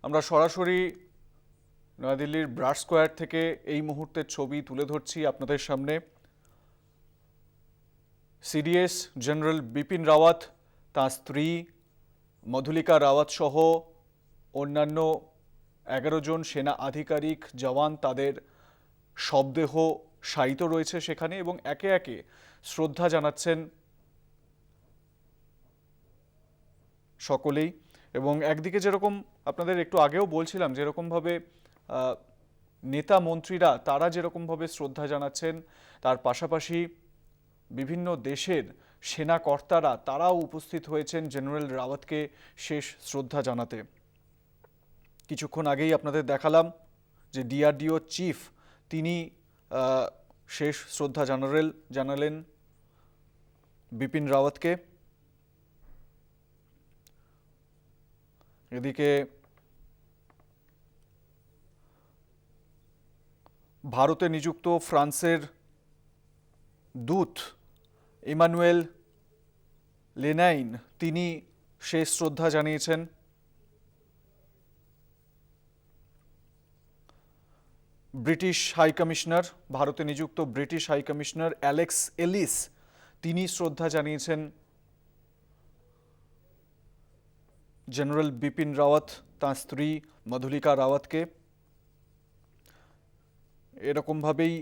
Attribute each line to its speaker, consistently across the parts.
Speaker 1: আমরা সরাসরি নয়াদিল্লির ব্রাড স্কোয়ার থেকে এই মুহূর্তের ছবি তুলে ধরছি আপনাদের সামনে। সিডিএস জেনারেল বিপিন রাওয়াত, তার স্ত্রী মধুলিকা রাওয়াত সহ অন্যান্য 11 জন সেনা আধিকারিক জওয়ান তাদের শবদেহ শায়িত রয়েছে সেখানে এবং একে একে শ্রদ্ধা জানাচ্ছেন সকলেই। এবং একদিকে যেরকম আপনাদের একটু আগেও বলছিলাম, যেরকমভাবে নেতা মন্ত্রীরা তারা যেরকমভাবে শ্রদ্ধা জানাচ্ছেন, তার পাশাপাশি বিভিন্ন দেশের সেনা কর্তারা তারাও উপস্থিত হয়েছেন জেনারেল রাওয়াতকে শেষ শ্রদ্ধা জানাতে। কিছুক্ষণ আগেই আপনাদের দেখালাম যে ডিআরডিও চিফ তিনি শেষ শ্রদ্ধা জানালেন বিপিন রাওয়াতকে। এদিকে ভারতে নিযুক্ত ফ্রান্সের দূত ইমানুয়েল লেনাইন তিনি শেষ শ্রদ্ধা জানিয়েছেন। ব্রিটিশ হাই কমিশনার, ভারতে নিযুক্ত British high commissioner Alex Ellis তিনি শ্রদ্ধা জানিয়েছেন জেনারেল বিপিন রাওয়াত, তাঁর স্ত্রী মধুলিকা রাওয়াতকে। এরকমভাবেই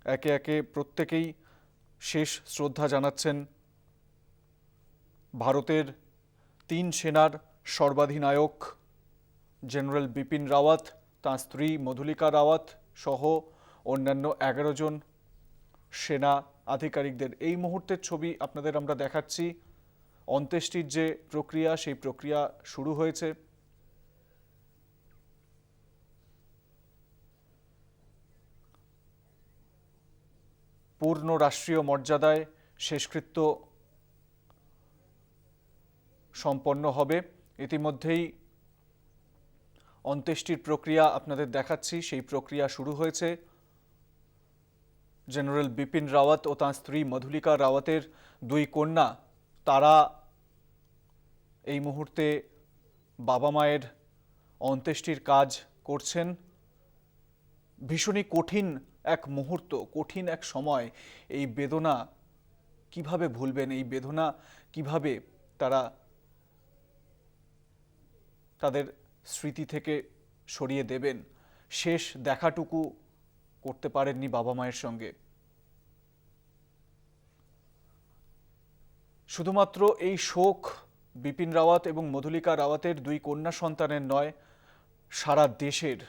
Speaker 1: একে একে প্রত্যেকেই শেষ শ্রদ্ধা জানাচ্ছেন ভারতের 3 সেনার সর্বাধিনায়ক জেনারেল বিপিন রাওয়াত, তাঁর স্ত্রী মধুলিকা রাওয়াত সহ অন্যান্য 11 জন সেনা আধিকারিকদের। এই মুহূর্তের ছবি আপনাদের আমরা দেখাচ্ছি। অন্ত্যেষ্টির যে প্রক্রিয়া, সেই প্রক্রিয়া শুরু হয়েছে। পূর্ণ রাষ্ট্রীয় মর্যাদায় শেষকৃত্য সম্পন্ন হবে। ইতিমধ্যেই অন্ত্যেষ্টির প্রক্রিয়া আপনাদের দেখাচ্ছি, সেই প্রক্রিয়া শুরু হয়েছে। জেনারেল বিপিন রাওয়াত ও তাঁর স্ত্রী মধুলিকা রাওয়াতের 2 কন্যা তারা এই মুহূর্তে বাবা মায়ের অন্ত্যেষ্টির কাজ করছেন। ভীষণই কঠিন এক মুহূর্ত, কঠিন এক সময়। এই বেদনা কিভাবে ভুলবেন, এই বেদনা কিভাবে তারা তাদের স্মৃতি থেকে সরিয়ে দেবেন। শেষ দেখাটুকু করতে পারেননি বাবা মায়ের সঙ্গে। শুধুমাত্র এই শোক বিপিন রাওয়াত এবং মধুলিকা রাওয়াতের 2 কন্যা সন্তানের নয়, সারা দেশের,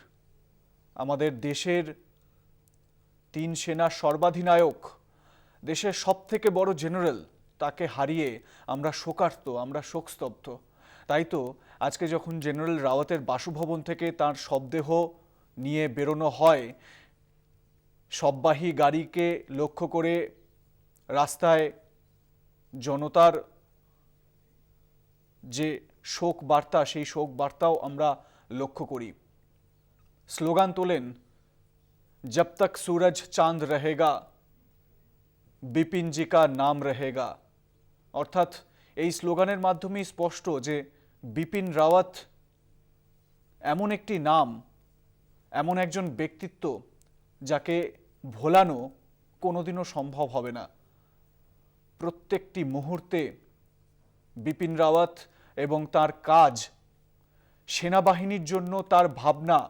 Speaker 1: আমাদের দেশের 3 সেনার সর্বাধিনায়ক, দেশের সবথেকে বড় জেনারেল, তাকে হারিয়ে আমরা শোকার্ত, আমরা শোকস্তব্ধ। তাই তো আজকে যখন জেনারেল রাওয়াতের বাসভবন থেকে তার শবদেহ নিয়ে বেরোনো হয়, শববাহী গাড়িকে লক্ষ্য করে রাস্তায় জনতার যে শোক বার্তা, সেই শোক বার্তাও আমরা লক্ষ্য করি। স্লোগান তোলেন, জব তক सूरज चांद रहेगा বিপিন জি কা নাম रहेगा। অর্থাৎ এই স্লোগানের মাধ্যমেই স্পষ্ট যে বিপিন রাওয়াত এমন একটি নাম, এমন একজন ব্যক্তিত্ব যাকে ভোলানো কোনোদিনও সম্ভব হবে না। প্রত্যেকটি মুহূর্তে বিপিন রাওয়াত এবং তার কাজ, সেনাবাহিনীর জন্য তার ভাবনা,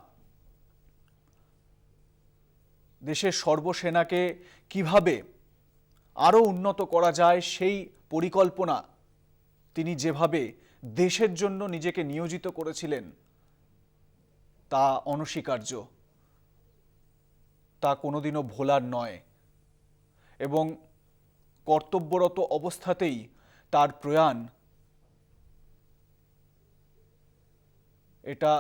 Speaker 1: দেশের সর্বসেনাকে কিভাবে আরও উন্নত করা যায় সেই পরিকল্পনা, তিনি যেভাবে দেশের জন্য নিজেকে নিয়োজিত করেছিলেন তা অনস্বীকার্য, তা কোনোদিনও ভোলার নয়। এবং কর্তব্যরত অবস্থাতেই তার প্রয়াণ, এটা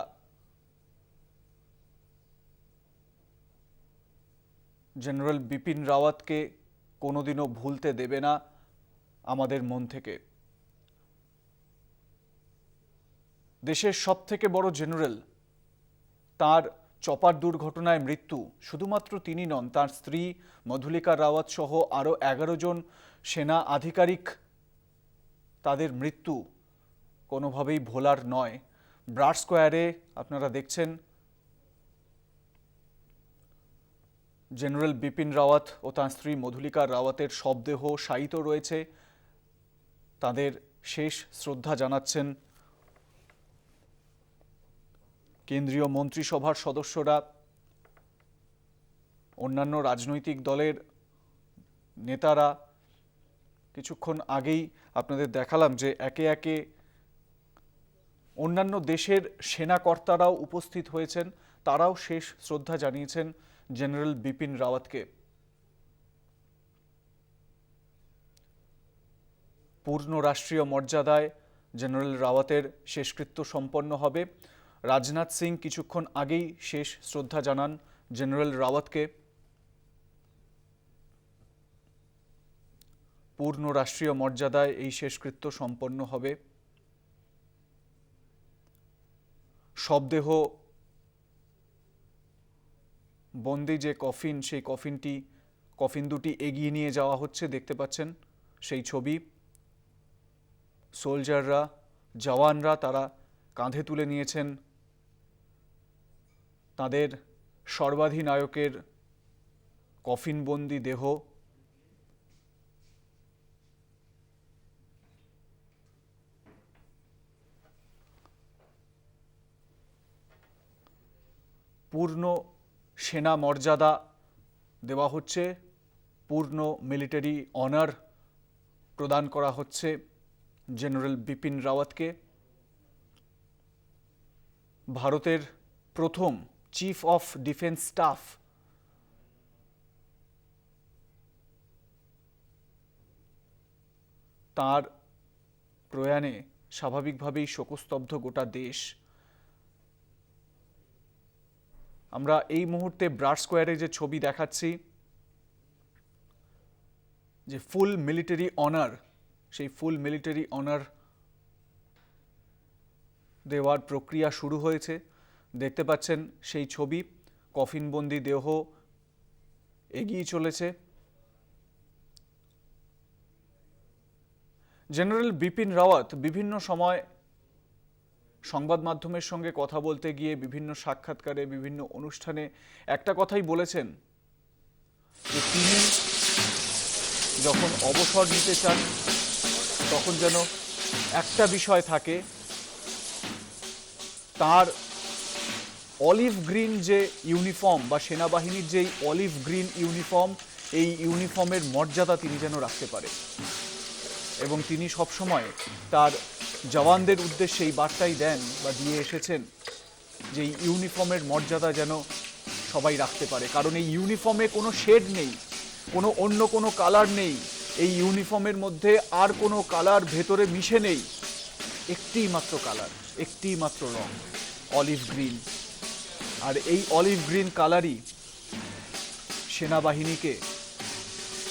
Speaker 1: জেনারেল বিপিন রাওয়াতকে কোনোদিনও ভুলতে দেবে না আমাদের মন থেকে। দেশের সবথেকে বড় জেনারেল, তার চপার দুর্ঘটনায় মৃত্যু, শুধুমাত্র তিনি নন, তার স্ত্রী মধুলিকা রাওয়াত সহ আরও 11 জন সেনা আধিকারিক, তাদের মৃত্যু কোনোভাবেই ভোলার নয়। ব্রাড স্কোয়ারে আপনারা দেখছেন জেনারেল বিপিন রাওয়াত ও তাঁর স্ত্রী মধুলিকা রাওয়াতের শবদেহ শায়িত রয়েছে। তাদের শেষ শ্রদ্ধা জানাচ্ছেন কেন্দ্রীয় মন্ত্রিসভার সদস্যরা, অন্যান্য রাজনৈতিক দলের নেতারা। কিছুক্ষণ আগেই আপনাদের দেখালাম যে একে একে অন্যান্য দেশের সেনাকর্তারাও উপস্থিত হয়েছেন, তারাও শেষ শ্রদ্ধা জানিয়েছেন জেনারেল বিপিন রাওয়াতকে। পূর্ণ রাষ্ট্রীয় মর্যাদায় জেনারেল রাওয়াতের শেষকৃত্য সম্পন্ন হবে। রাজনাথ সিং কিছুক্ষণ আগেই শেষ শ্রদ্ধা জানান জেনারেল রাওয়াতকে। পূর্ণ রাষ্ট্রীয় মর্যাদায় এই শেষকৃত্য সম্পন্ন হবে। শবদেহ বন্দি যে কফিন, সেই কফিন দুটি এগিয়ে নিয়ে যাওয়া হচ্ছে, দেখতে পাচ্ছেন সেই ছবি। সোলজাররা, জওয়ানরা তারা কাঁধে তুলে নিয়েছেন তাদের সর্বাধিনায়কের কফিনবন্দি দেহ। পূর্ণ সেনা মর্যাদা দেওয়া হচ্ছে, পূর্ণ মিলিটারি অনার প্রদান করা হচ্ছে জেনারেল বিপিন রাওয়াতকে। ভারতের প্রথম চিফ অফ ডিফেন্স স্টাফ তার প্রয়াণে স্বাভাবিকভাবেই শোকস্তব্ধ গোটা দেশ। আমরা এই মুহূর্তে ব্রাড স্কোয়ারে যে ছবি দেখাচ্ছি, যে ফুল মিলিটারি অনার, সেই ফুল মিলিটারি অনার দেওয়ার প্রক্রিয়া শুরু হয়েছে। দেখতে পাচ্ছেন সেই ছবি, কফিনবন্দি দেহ এগিয়ে চলেছে। জেনারেল বিপিন রাওয়াত বিভিন্ন সময় সংবাদ মাধ্যমের সঙ্গে কথা বলতে গিয়ে, বিভিন্ন সাক্ষাৎকারে, বিভিন্ন অনুষ্ঠানে একটা কথাই বলেছেন যে তিনি যখন অবসর নিতে চান তখন যেন একটা বিষয় থাকে, তার অলিভ গ্রিন যে ইউনিফর্ম বা সেনাবাহিনীর যেই অলিভ গ্রিন ইউনিফর্ম, এই ইউনিফর্মের মর্যাদা তিনি যেন রাখতে পারে। এবং তিনি সবসময় তার জওয়ানদের উদ্দেশ্যে এই বার্তাই দেন বা দিয়ে এসেছেন যে এই ইউনিফর্মের মর্যাদা যেন সবাই রাখতে পারে। কারণ এই ইউনিফর্মে কোনো শেড নেই, কোনো অন্য কোনো কালার নেই, এই ইউনিফর্মের মধ্যে আর কোনো কালার ভেতরে মিশে নেই। একটি মাত্র কালার, একটি মাত্র রং, অলিভ গ্রিন। আর এই অলিভ গ্রিন কালারই সেনাবাহিনীকে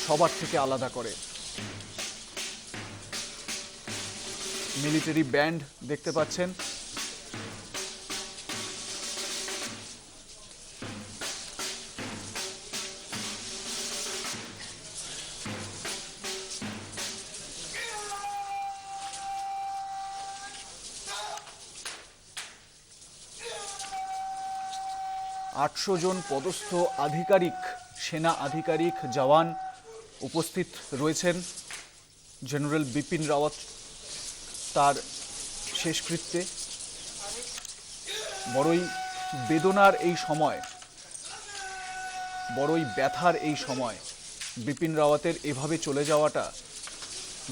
Speaker 1: সবার থেকে আলাদা করে। মিলিটারি ব্যান্ড দেখতে পাচ্ছেন, আটশো জন পদস্থ আধিকারিক, সেনা আধিকারিক, জওয়ান উপস্থিত রয়েছেন জেনারেল বিপিন রাওয়াত তার শেষকৃত্যে। বড়ই বেদনার এই সময়, বড়ই ব্যথার এই সময় বিপিন রাওয়াতের এভাবে চলে যাওয়াটা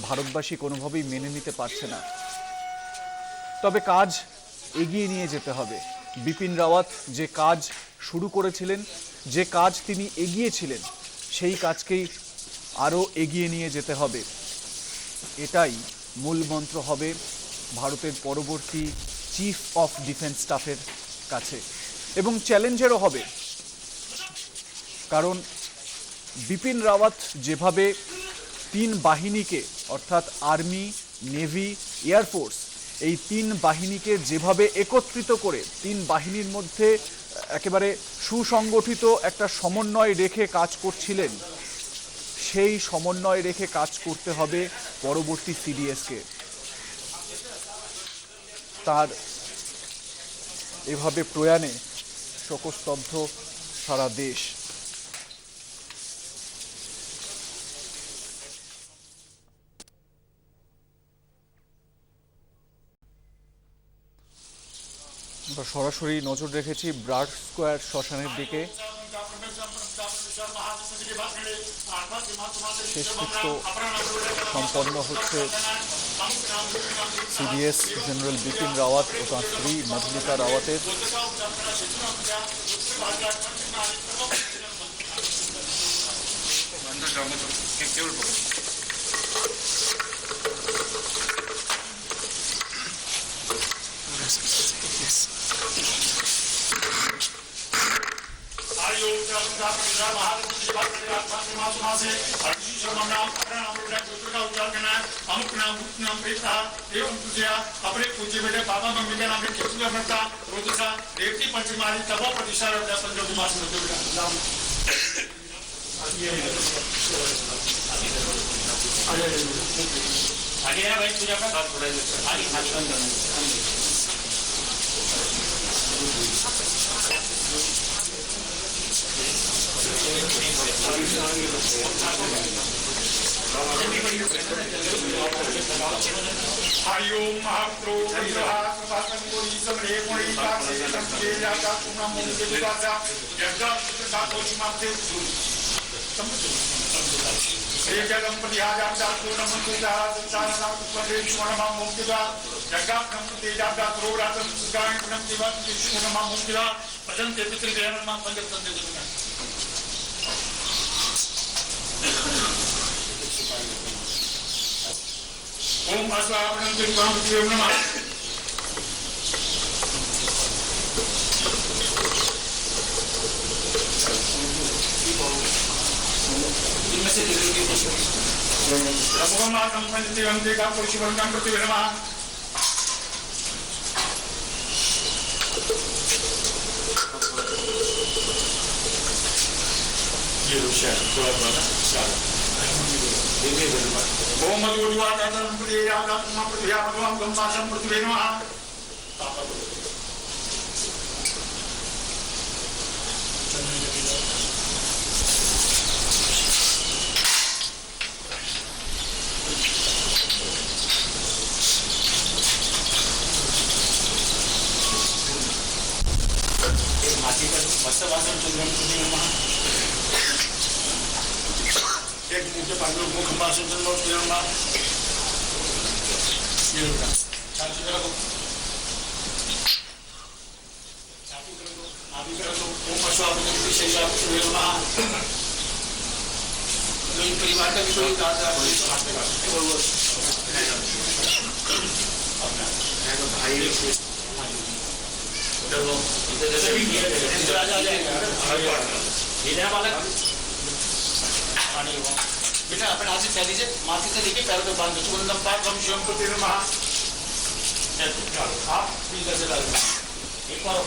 Speaker 1: ভারতবাসী কোনোভাবেই মেনে নিতে পারছে না। তবে কাজ এগিয়ে নিয়ে যেতে হবে। বিপিন রাওয়াত যে কাজ শুরু করেছিলেন, যে কাজ তিনি এগিয়েছিলেন, সেই কাজকেই আরও এগিয়ে নিয়ে যেতে হবে। এটাই মূল মন্ত্র হবে ভারতের পরবর্তী চিফ অফ ডিফেন্স স্টাফের কাছে, এবং চ্যালেঞ্জেরও হবে। কারণ বিপিন রাওয়াত যেভাবে তিন বাহিনীকে, অর্থাৎ আর্মি, নেভি, এয়ারফোর্স, এই তিন বাহিনীকে যেভাবে একত্রিত করে তিন বাহিনীর মধ্যে একেবারে সুসংগঠিত একটা সমন্বয় রেখে কাজ করছিলেন, সেই সমন্বয় রেখে কাজ করতে হবে পরবর্তী সিডিএসকে। তার এভাবে প্রয়াণে শোকস্তব্ধ সারা দেশ। আমরা সরাসরি নজর রেখেছি ব্রাড স্কোয়ার শ্মশানের দিকে। শেষকৃত্য সম্পন্ন হচ্ছে সিডিএস জেনারেল বিপিন রাওয়াত ও তাঁর স্ত্রী মধুমিতা রাওয়াতের।
Speaker 2: अपने पूज्य बेटे बाबा मंगलिका नाम के केतु अमृता रोजसा देवती पंचमारी तबो प्रतिशा रजा संजोग मास नाम आगे है भाई पूजा का आगे हाथ बंद करना आयोम महाप्रो विरहा सभासं कोरी समरे कोरी कासे संके जाता कुना मुंडे विवासा जगदा सातो माते हे जगम परिहाजा जातो नमन तुजा संसार नाम परे विश्वनमा मुक्तिदा जगदा ब्रह्म तेजादा प्रोरातम सुगाय ब्रह्म दिवस विश्वनमा मुक्तिदा पदं ते पितृ देवनमा पंडित संदेश ओम अस्वावनं दिवां देव नमः इनमें से देखिए रघुनाथं पंचदेवं देगा पुरुषवर्गं प्रति नमः ये रुषा थोड़ा थोड़ा चलो ओम अद्वैतानंद प्रियानां प्रियाभगवान् ब्रह्मासं पृथ्वी नमः एक माटी का वस्त्रवासन चंद्रम पृथ्वी नमः एक मुख्य पांडव मुख भाषण चंद्र प्रियंबा ये लोग चाची करो चाची करो आदि करो ओम अश्वावरण की शेषा प्रियंबा तो इन परिवार का भी कोई दादा कोई हाथ में अपना तो भाई चलो इधर भी इधर आ जाएगा इधर वाला बेटा अपने हाथ से फैल लीजिए माथे से लेके पैरों तक बांध दो चुंदम पाठ हम शिवम को तेरे महा आप भी इधर से डाल एक बार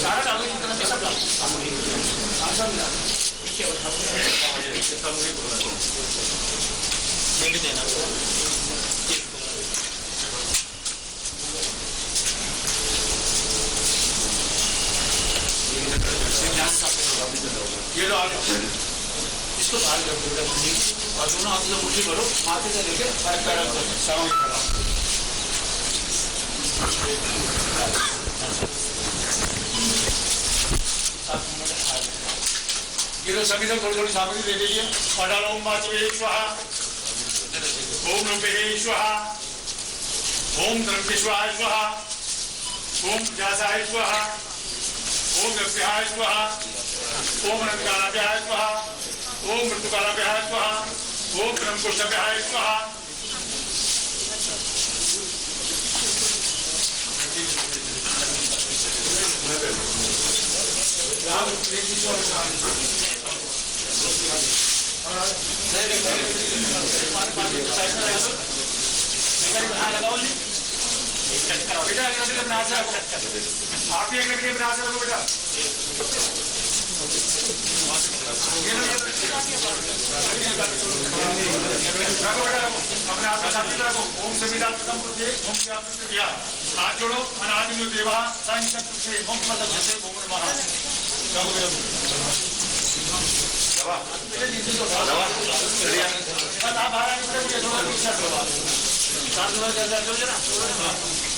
Speaker 2: सारा डालो इतना पैसा डालो आसान ना देंगे देना ये लो आगे इसको बाहर कर दो और दोनों हाथों से मुट्ठी करो माथे से लेके पैरों तक सामने खड़ा ये लोग सभी से थोड़ी थोड़ी सामग्री दे दीजिए और डालो ओम वाचवे स्वाहा ओम नमः स्वाहा ओम द्रव्य स्वाहा स्वाहा ओम जासाय स्वाहा ओम द्रव्याय स्वाहा ओम रंगालाभ्याय स्वाहा ओम मृत्युकालाभ्याय स्वाहा ओम ब्रह्मकोशाभ्याय स्वाहा लगाओ जी बेटा, एक लकड़ी अपने हाथ से रखो, आप भी एक लकड़ी अपने हाथ से रखो बेटा। रखो बेटा, रखो अपने हाथ में शांति से रखो। ओम समीरा प्रथम पुरुषे ओम व्याप्त किया, हाथ जोड़ो, अनादि देवा संकट से ओम मतलब जैसे ओम नमः। रखो बेटा, दवा दवा बस आप बाहर आने मुझे थोड़ा पीछे हटो, साथ में जैसा चल ना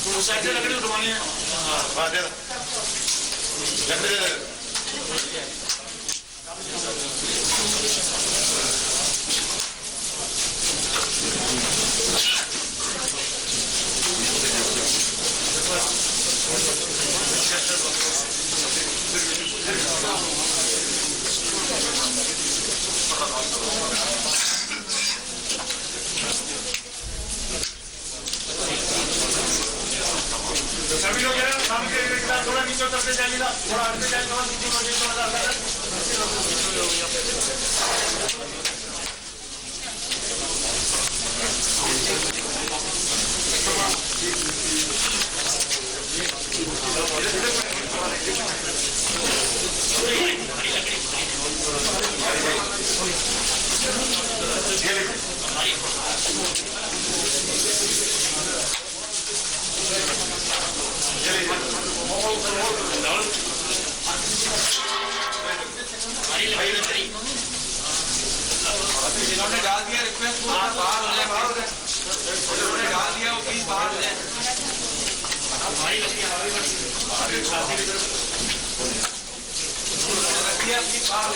Speaker 2: तो साइड लकड़ी उठवानी है। हां दे लकड़ी दे सभी लोग सामने थोड़ा नीचे उतरते जाइएगा, थोड़ा हटते जाइए, थोड़ा नीचे
Speaker 3: जिन्होंने डाल दिया रिक्वेस्ट बाहर हो जाए, बाहर हो जाए, जिन्होंने डाल दिया वो प्लीज बाहर हो जाए। प्लीज बाहर हो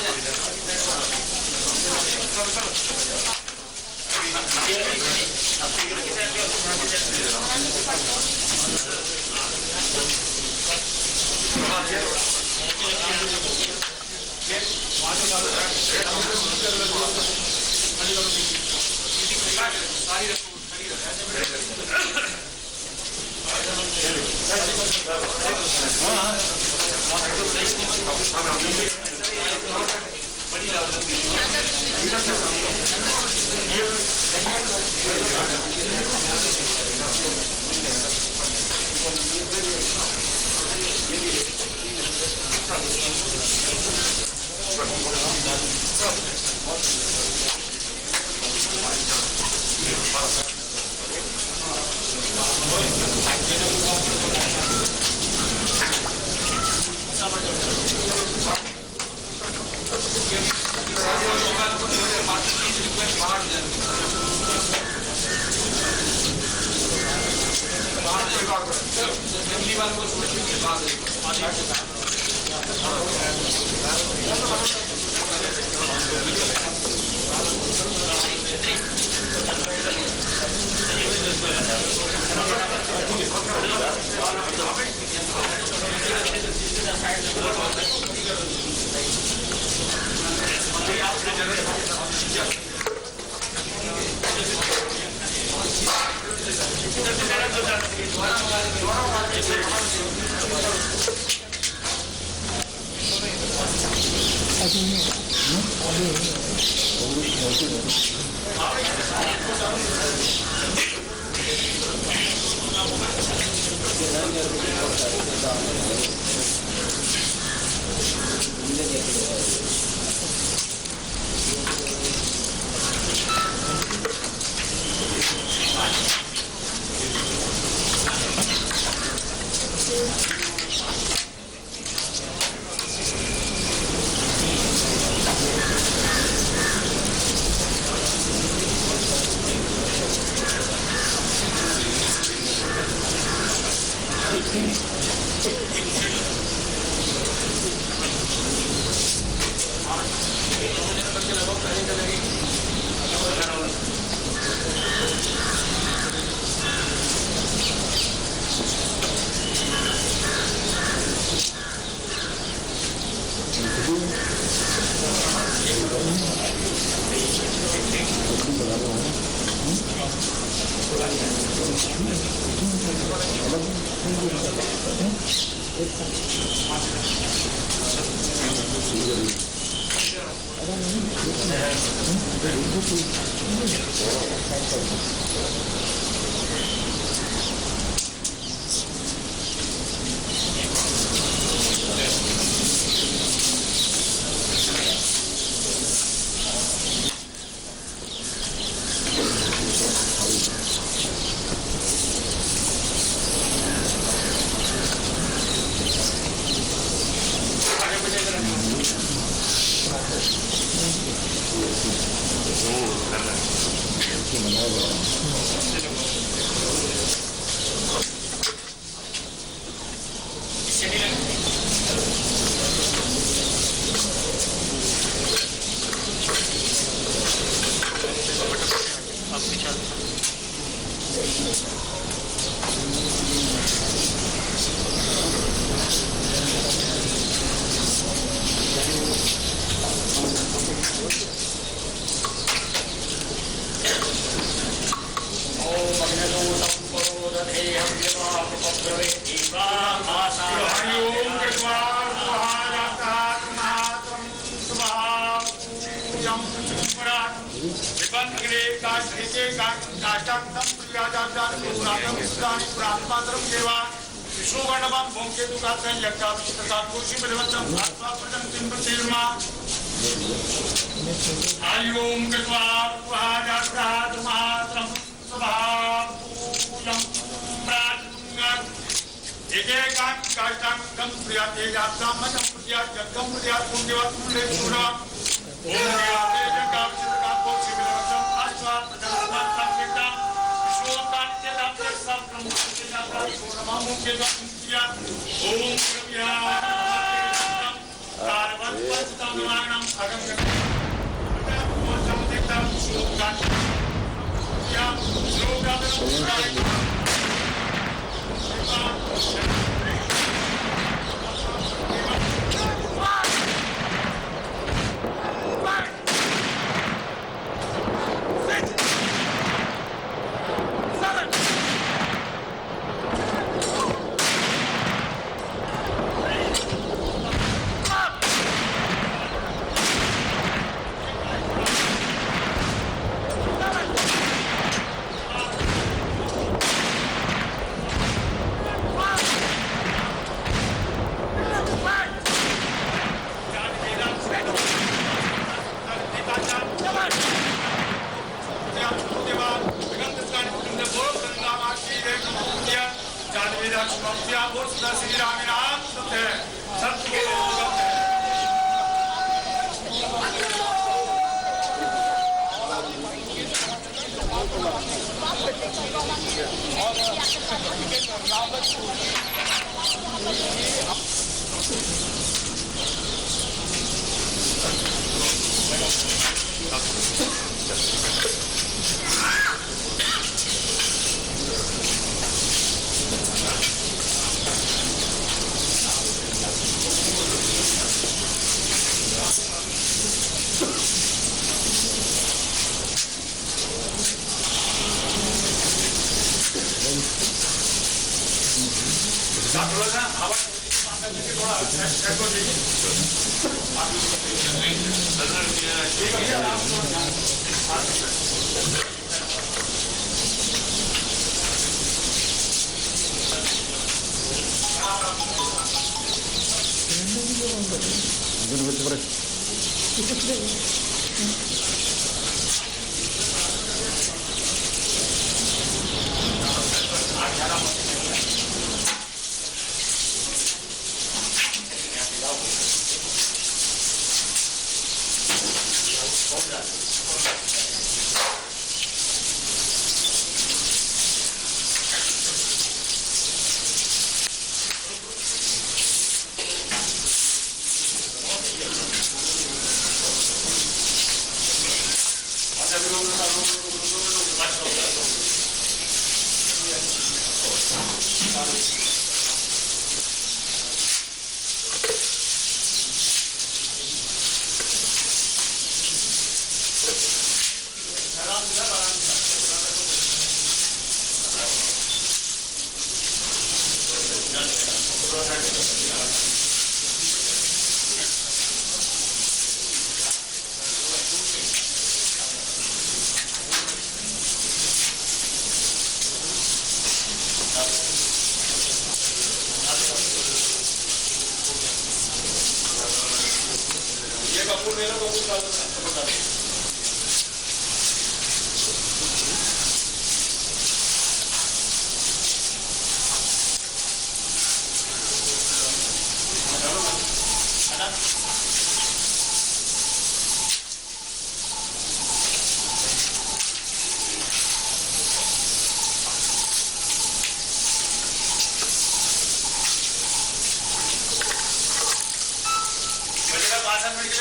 Speaker 2: हरिओम कृत्वा स्वाहायातः मात्रं स्वाहायं पुराण विपन्नग्रे काष्ठे काष्ठांतं प्रियाजातं पुराणं पुराणि पुराणमात्रं देवा विष्णुगणवं भूमकेतुकात्रं यज्ञाभिषेकसात्कोशि बलवन्तं भास्वा प्रजन्तिं प्रतिर्मा हरिओम कृत्वा स्वाहायातः मात्रं स्वाहायं प्रातुंगं एकेकां काष्ठांतं प्रियाजातं मतं प्रियाजगं प्रियात्मं देवात्मले चूड़ा ओम देवाते यज्ञाभिषेकसात्कोशि बलवन्तं भास्वा प्रजन्तिं यज्ञां विश्वोत्तान्यतं यज्ञं ओम कृपया कारवत्वस्तमनां अगम मोचमतितं श्लोकान् या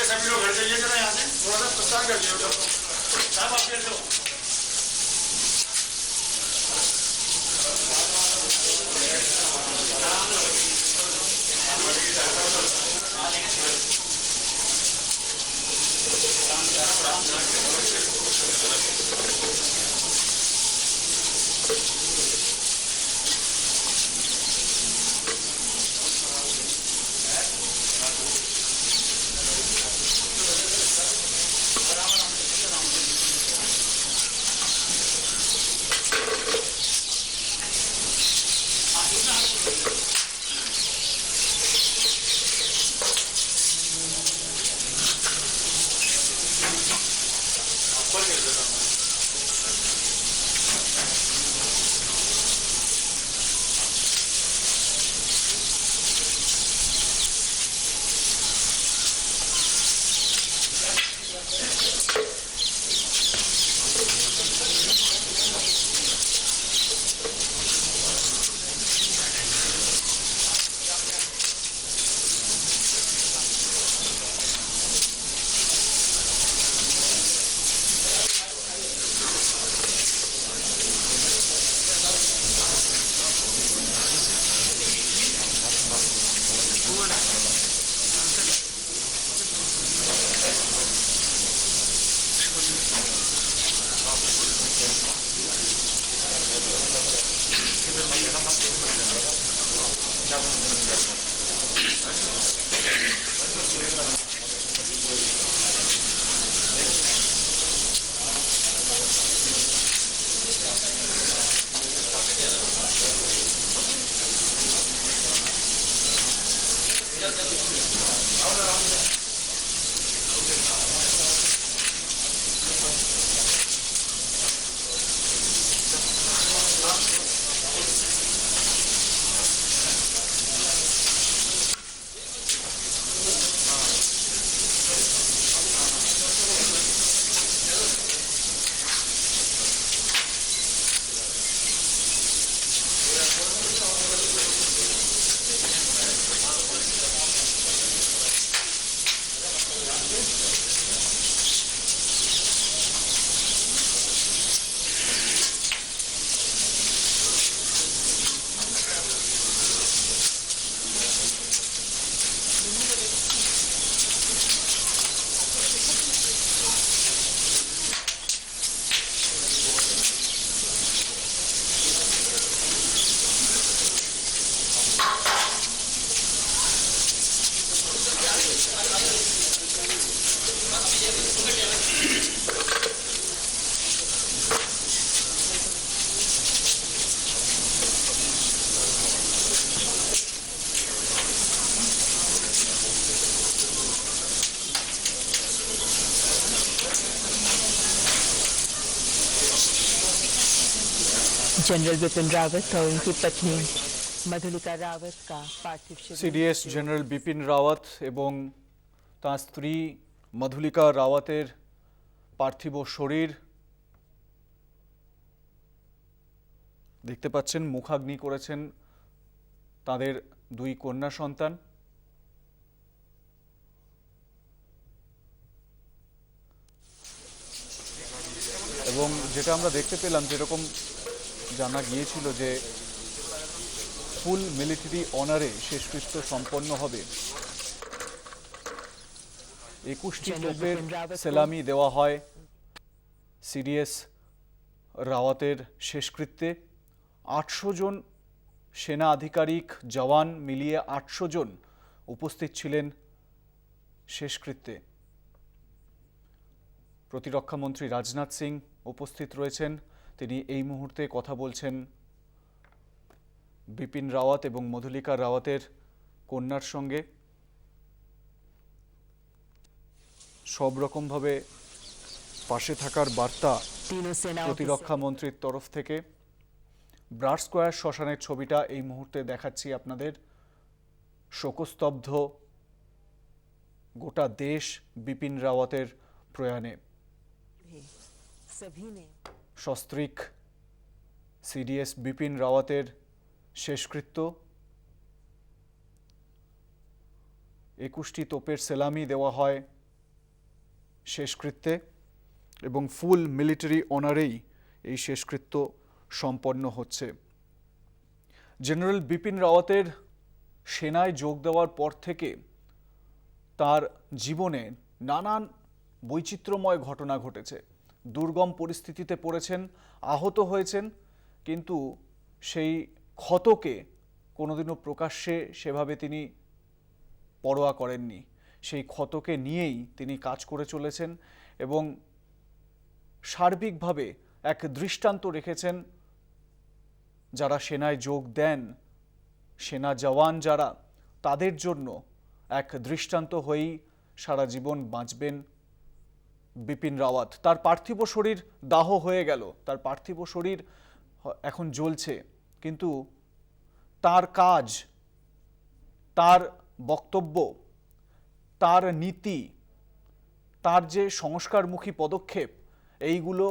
Speaker 2: सभी लोग घर जाइए जरा यहाँ से थोड़ा सा प्रस्थान कर दिया साहब आप कैसे हो
Speaker 4: जनरल बिपिन रावत और उनकी पत्नी मधुलिका रावत का पार्थिव शरीर
Speaker 1: সিডিএস জেনারেল বিপিন রাওয়াত এবং তার স্ত্রী মধুলিকা রাওয়াতের পার্থিব শরীর দেখতে পাচ্ছেন মুখাগ্নি করেছেন তাদের দুই কন্যা সন্তান। এবং যেটা আমরা দেখতে পেলাম, যেরকম জানা গিয়েছিল যে ফুল মিলিটারি অনারে শেষকৃত্য সম্পন্ন হবে। 21টি তোপের সেলামি দেওয়া হয় সিডিএস রাওয়াতের শেষকৃত্যে। 800 জন সেনা আধিকারিক জওয়ান মিলিয়ে 800 জন উপস্থিত ছিলেন শেষকৃত্যে। প্রতিরক্ষা মন্ত্রী রাজনাথ সিং উপস্থিত রয়েছেন। তিনি এই মুহূর্তে কথা বলছেন বিপিন রাওয়াত এবং মধুলিকা রাওয়াতের কন্যার সঙ্গে। সব রকমভাবে পাশে থাকার বার্তা
Speaker 4: तीनों सेनाओं के
Speaker 1: প্রতিরক্ষা মন্ত্রীর তরফ থেকে। ব্রাড স্কোয়ার শ্মশানের ছবিটা এই মুহূর্তে দেখাচ্ছি আপনাদের। শোকস্তব্ধ গোটা দেশ বিপিন রাওয়াতের প্রয়াণে।
Speaker 4: सभी ने
Speaker 1: সস্ত্রীক সিডিএস বিপিন রাওয়াতের শেষকৃত্য। 21টি তোপের সেলামি দেওয়া হয় শেষকৃত্যে এবং ফুল মিলিটারি অনারেই এই শেষকৃত্য সম্পন্ন হচ্ছে। জেনারেল বিপিন রাওয়াতের সেনায় যোগ দেওয়ার পর থেকে তার জীবনে নানান বৈচিত্র্যময় ঘটনা ঘটেছে। দুর্গম পরিস্থিতিতে পড়েছেন, আহত হয়েছেন, কিন্তু সেই ক্ষতকে কোনোদিনও প্রকাশ্যে সেভাবে তিনি পরোয়া করেননি। সেই ক্ষতকে নিয়েই তিনি কাজ করে চলেছেন এবং সার্বিকভাবে এক দৃষ্টান্ত রেখেছেন। যারা সেনায় যোগ দেন, সেনা জওয়ান যারা, তাদের জন্য এক দৃষ্টান্ত হয়েই সারা জীবন বাঁচবেন বিপিন রাওয়াত। তার পার্থিব শরীর দাহ হয়ে গেল, তার পার্থিব শরীর এখন জ্বলছে, কিন্তু তার কাজ, তার বক্তব্য, তার নীতি, তার যে সংস্কারমুখী পদক্ষেপ, এইগুলো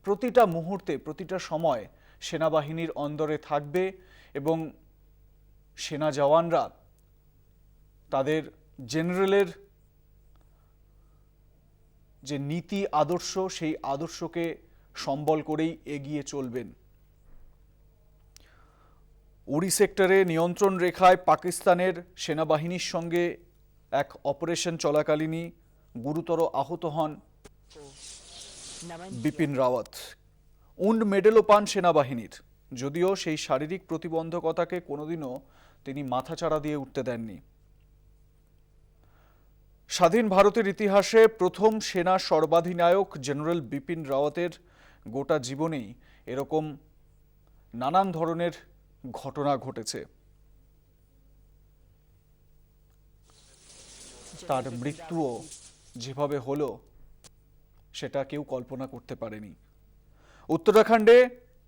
Speaker 1: প্রতিটা মুহূর্তে, প্রতিটা সময় সেনাবাহিনীর অন্দরে থাকবে এবং সেনা জওয়ানরা তাদের জেনারেলের যে নীতি আদর্শ, সেই আদর্শকে সম্বল করেই এগিয়ে চলবেন। উড়ি সেক্টরে নিয়ন্ত্রণ রেখায় পাকিস্তানের সেনাবাহিনীর সঙ্গে এক অপারেশন চলাকালীনই গুরুতর আহত হন
Speaker 4: नमन
Speaker 1: বিপিন রাওয়াত। উন্ড মেডেলও পান সেনাবাহিনীর। যদিও সেই শারীরিক প্রতিবন্ধকতাকে কোনোদিনও তিনি মাথাচাড়া দিয়ে উঠতে দেননি। স্বাধীন ভারতের ইতিহাসে প্রথম সেনা সর্বাধিনায়ক জেনারেল বিপিন রাওয়াতের গোটা জীবনেই এরকম নানান ধরনের ঘটনা ঘটেছে। তার মৃত্যুও যেভাবে হলো সেটা কেউ কল্পনা করতে পারেনি। উত্তরাখণ্ডে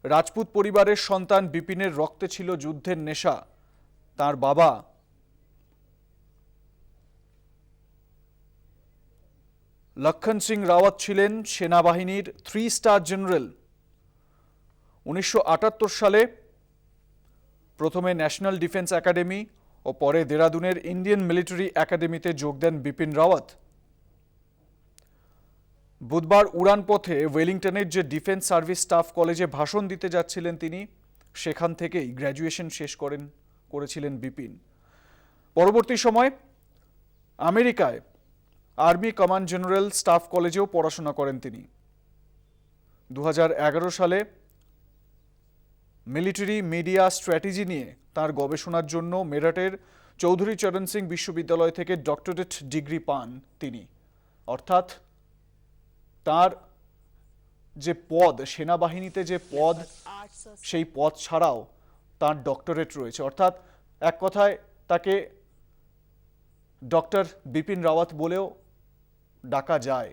Speaker 1: রাজপুত পরিবারের সন্তান বিপিনের রক্তে ছিল যুদ্ধের নেশা। তার বাবা লক্ষণ সিং রাওয়াত ছিলেন সেনাবাহিনীর 3 স্টার জেনারেল। 1978 সালে প্রথমে ন্যাশনাল ডিফেন্স একাডেমি ও পরে দেরাদুনের ইন্ডিয়ান মিলিটারি একাডেমিতে যোগ দেন বিপিন রাওয়াত। বুধবার উড়ান পথে ওয়েলিংটনের যে ডিফেন্স সার্ভিস স্টাফ কলেজে ভাষণ দিতে যাচ্ছিলেন তিনি, সেখান থেকেই গ্র্যাজুয়েশন শেষ করেছিলেন বিপিন। পরবর্তী সময় আমেরিকায় আর্মি কমান্ড জেনারেল স্টাফ কলেজেও পড়াশোনা করেন তিনি। 2011 সালে মিলিটারি মিডিয়া স্ট্র্যাটেজি নিয়ে তার গবেষণার জন্য মেরঠের চৌধুরী চরণ সিং বিশ্ববিদ্যালয় থেকে ডক্টরেট ডিগ্রি পান তিনি। অর্থাৎ তার যে পদ, সেনাবাহিনীতে যে পদ, সেই পদ ছাড়াও তার ডক্টরেট রয়েছে। অর্থাৎ এক কথায় তাকে ডক্টর বিপিন রাওয়াত বলেও ডাকা যায়।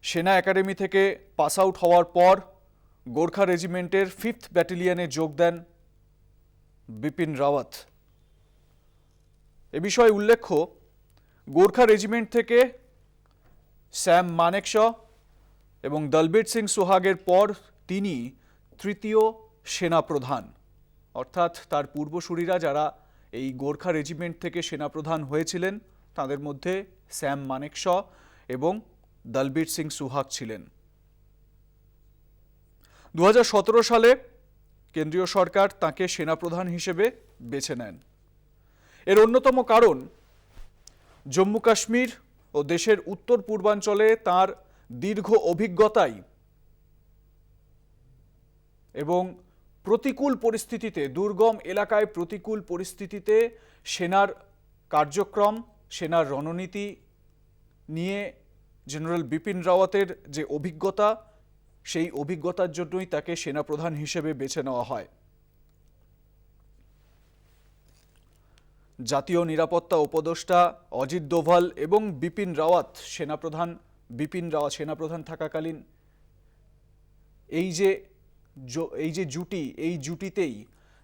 Speaker 1: সেনা একাডেমি থেকে পাস আউট হওয়ার পর গোর্খা রেজিমেন্টের 5th ব্যাটালিয়নে যোগ দেন বিপিন রাওয়াত। এ বিষয়ে উল্লেখ্য, গোর্খা রেজিমেন্ট থেকে স্যাম মানেকশ এবং দলবীর সিং সোহাগের পর তিনি 3য় সেনাপ্রধান। অর্থাৎ তার পূর্বসূরীরা যারা এই গোর্খা রেজিমেন্ট থেকে সেনাপ্রধান হয়েছিলেন তাদের মধ্যে স্যাম মানেকশ এবং দলবীর সিং সোহাগ ছিলেন। 2017 সালে কেন্দ্রীয় সরকার তাকে সেনাপ্রধান হিসেবে বেছে নেন। এর অন্যতম কারণ জম্মু কাশ্মীর ও দেশের উত্তর পূর্বাঞ্চলে তার দীর্ঘ অভিজ্ঞতাই এবং প্রতিকূল পরিস্থিতিতে, দুর্গম এলাকায় প্রতিকূল পরিস্থিতিতে সেনার কার্যক্রম, সেনার রণনীতি নিয়ে জেনারেল বিপিন রাওয়াতের যে অভিজ্ঞতা, সেই অভিজ্ঞতার জন্যই তাকে সেনাপ্রধান হিসেবে বেছে নেওয়া হয়। জাতীয় নিরাপত্তা উপদেষ্টা অজিত দোভাল এবং বিপিন রাওয়াত সেনাপ্রধান থাকাকালীন এই যে জুটি, এই জুটিতেই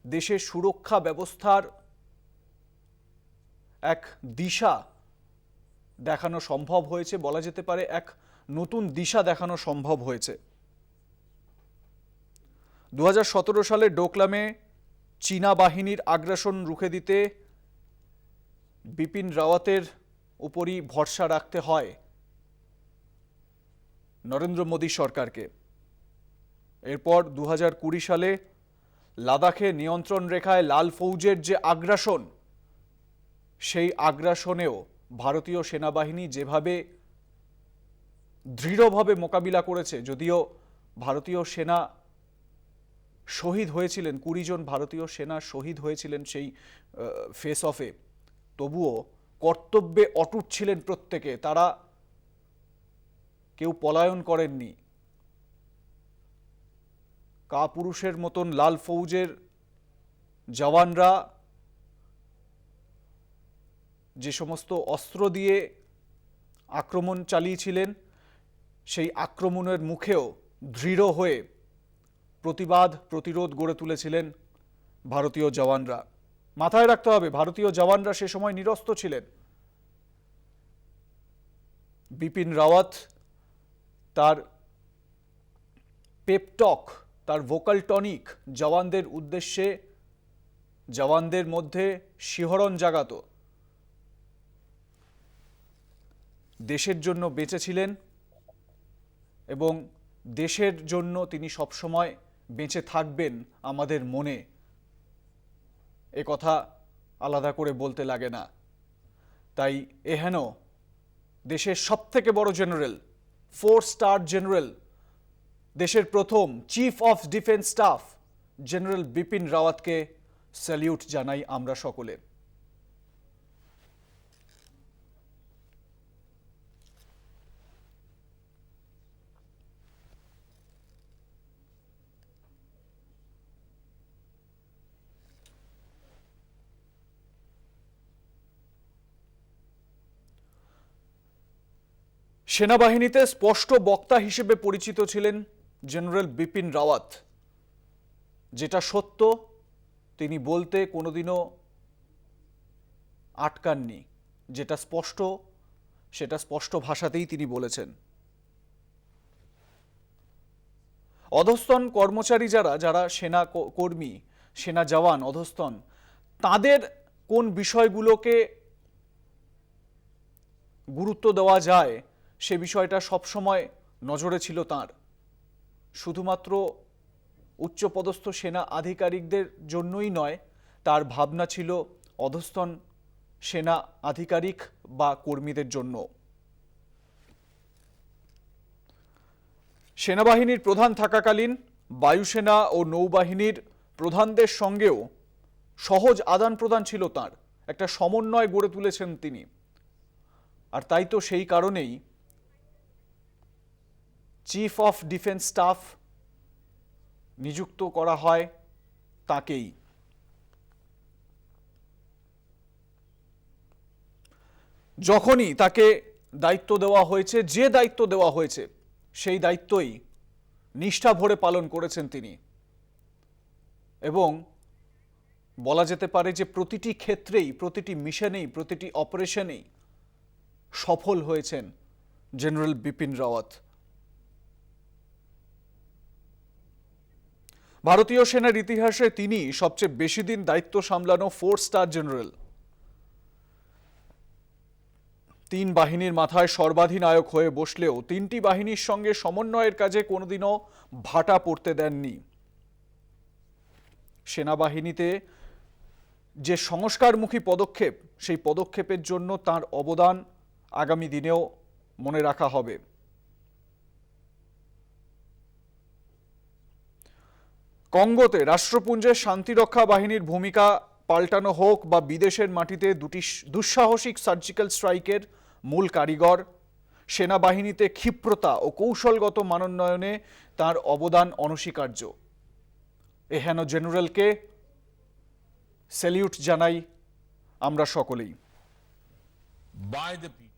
Speaker 1: দেশের সুরক্ষা ব্যবস্থার এক দিশা দেখানো সম্ভব হয়েছে, বলা যেতে পারে এক নতুন দিশা দেখানো সম্ভব হয়েছে। 2017 সালে ডোকলামে চীনা বাহিনীর আগ্রাসন রুখে দিতে বিপিন রাওয়াতের উপরই ভরসা রাখতে হয় নরেন্দ্র মোদী সরকারকে। এরপর 2020 সালে লাদাখে নিয়ন্ত্রণ রেখায় লাল ফৌজের যে আগ্রাসন, সেই আগ্রাসনেও ভারতীয় সেনাবাহিনী যেভাবে দৃঢ়ভাবে মোকাবিলা করেছে, যদিও ভারতীয় সেনা শহীদ হয়েছিলেন, 20 জন ভারতীয় সেনা শহীদ হয়েছিলেন সেই ফেস অফে, তবুও কর্তব্যে অটুট ছিলেন প্রত্যেকে। তারা কেউ পলায়ন করেননি। কাপুরুষের মতন লাল ফৌজের জওয়ানরা যে সমস্ত অস্ত্র দিয়ে আক্রমণ চালিয়েছিলেন, সেই আক্রমণের মুখেও দৃঢ় হয়ে প্রতিরোধ গড়ে তুলেছিলেন ভারতীয় জওয়ানরা। মাথায় রাখতে হবে, ভারতীয় জওয়ানরা সে সময় নিরস্ত্র ছিলেন। বিপিন রাওয়াত তার পেপটক, তার ভোকাল টনিক জওয়ানদের উদ্দেশ্যে, জওয়ানদের মধ্যে শিহরণ জাগাতো। দেশের জন্য বেঁচেছিলেন এবং দেশের জন্য তিনি সবসময় বেঁচে থাকবেন আমাদের মনে, এ কথা আলাদা করে বলতে লাগে না। তাই এহেন দেশের সবথেকে বড় জেনারেল, 4 স্টার জেনারেল দেশের প্রথম chief of defence staff general Bipin রাওয়াতকে স্যালিউট জানাই আমরা সকলে। সেনাবাহিনীতে স্পষ্ট বক্তা হিসেবে পরিচিত ছিলেন জেনারেল বিপিন রাওয়াত। যেটা সত্য তিনি বলতে কোনোদিনও আটকাননি, যেটা স্পষ্ট সেটা স্পষ্ট ভাষাতেই তিনি বলেছেন। অধস্তন কর্মচারী যারা সেনা কর্মী, সেনা জওয়ান অধস্তন, তাদের কোন বিষয়গুলোকে গুরুত্ব দেওয়া যায় সে বিষয়টা সবসময় নজরে ছিল তার। শুধুমাত্র উচ্চপদস্থ সেনা আধিকারিকদের জন্যই নয়, তার ভাবনা ছিল অধস্তন সেনা আধিকারিক বা কর্মীদের জন্য। সেনাবাহিনীর প্রধান থাকাকালীন বায়ুসেনা ও নৌবাহিনীর প্রধানদের সঙ্গেও সহজ আদান প্রদান ছিল তার, একটা সমন্বয় গড়ে তুলেছেন তিনি। আর তাই তো সেই কারণেই চিফ অফ ডিফেন্স স্টাফ নিযুক্ত করা হয় তাকেই। যখনই তাকে দায়িত্ব দেওয়া হয়েছে, যে দায়িত্ব দেওয়া হয়েছে সেই দায়িত্বই নিষ্ঠা ভরে পালন করেছেন তিনি। এবং বলা যেতে পারে যে প্রতিটি ক্ষেত্রেই, প্রতিটি মিশনেই, প্রতিটি অপারেশনেই সফল হয়েছেন জেনারেল বিপিন রাওয়াত। ভারতীয় সেনার ইতিহাসে তিনি সবচেয়ে বেশি দিন দায়িত্ব সামলানো 4 স্টার জেনারেল। 3 বাহিনীর মাথায় সর্বাধিনায়ক হয়ে বসলেও 3টি বাহিনীর সঙ্গে সমন্বয়ের কাজে কোনোদিনও ভাটা পড়তে দেননি। সেনাবাহিনীতে যে সংস্কারমুখী পদক্ষেপ, সেই পদক্ষেপের জন্য তার অবদান আগামী দিনেও মনে রাখা হবে। কঙ্গোতে রাষ্ট্রপুঞ্জের শান্তিরক্ষা বাহিনীর ভূমিকা পাল্টানো হোক বা বিদেশের মাটিতে দুটি দুঃসাহসিক সার্জিক্যাল স্ট্রাইকের মূল কারিগর, সেনাবাহিনীতে ক্ষিপ্রতা ও কৌশলগত মানোন্নয়নে তার অবদান অনস্বীকার্য। এহেন জেনারেলকে স্যালিউট জানাই আমরা সকলেই।
Speaker 5: by the people.